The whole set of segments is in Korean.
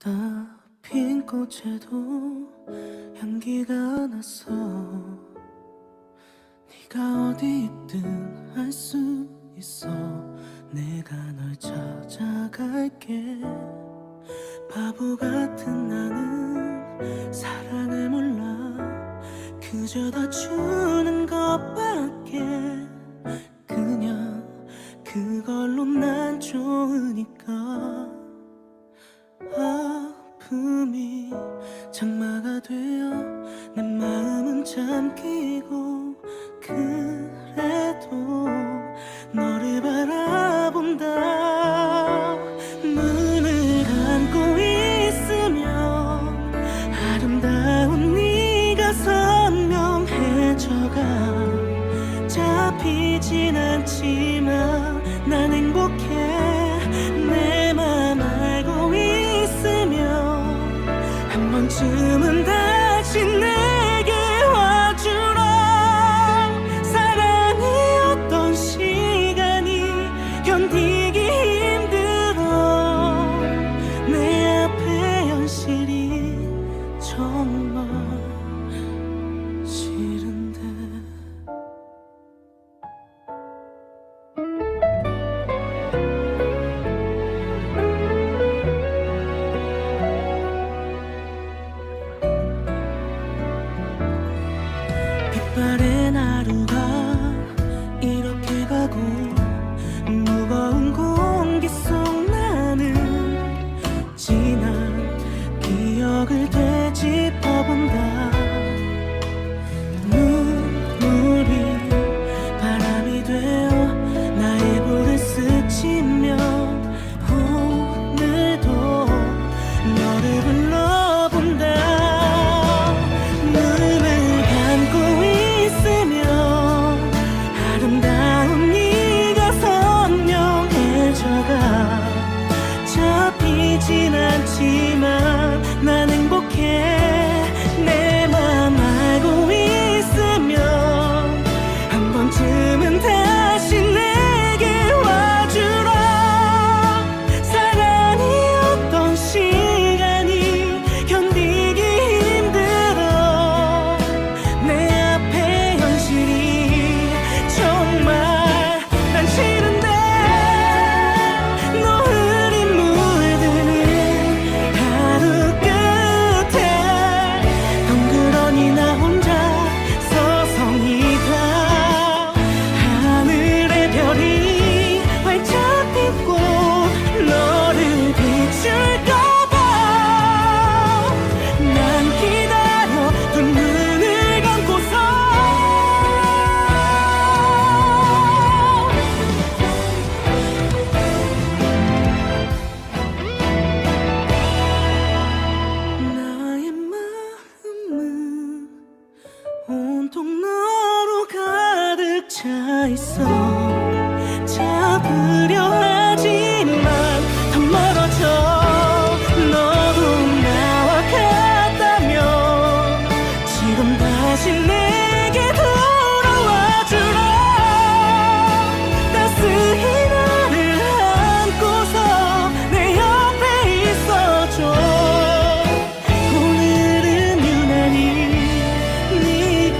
다 핀 꽃에도 향기가 났어. 네가 어디 있든 알 수 있어. 내가 널 찾아갈게. 바보 같은 나는 사랑을 몰라. 그저 다 주는 것밖에. 그냥 그걸로 난 좋으니까. 아픔이 장마가 되어 내 마음은 잠기고, 그래도 너를 바라본다. 눈을 감고 있으면 아름다운 네가 선명해져가. 잡히진 않지만 난 행복해. 내 맘 알고 있으면 한 번쯤은 다시 내게 와주라. 사랑이 어떤 시간이 견디기 힘들어. 내 앞에 현실이 정말 싫은데. 빛바랜 하루가 이렇게 가고, 무거운 공기 속 나는 지난 기억을 되짚어본다. 눈물이 바람이 되어 나의 볼을 스치며 오늘도 너를 불러본다. 눈을 감고 있으면 아름다운 네가 선명해져가. 잡히진 않지만 난 행복해. 내 맘 알고 있으면 한 번쯤은 다시 내게 와주라. 사랑이 어떤 시간이 견디기 힘들어. 내 앞에 현실이 정말 난 싫은데. 너 흐린 물드는 하루 끝에 덩그러니 나 혼자 서성이다. 하늘의 별이 활짝 핀 꽃 너를 비출까봐 난 기다려. 두 눈을 감고서 나의 마음은 온통 너로 가득 차 있어. 잡으려 하지만 더 멀어져. 너도 나와 같다면 지금 다시 내게 돌아와 주라. 따스히 나를 안고서 내 옆에 있어줘. 오늘은 유난히 네가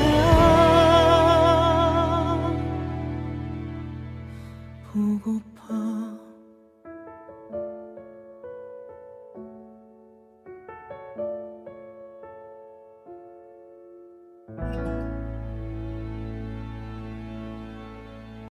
보고파.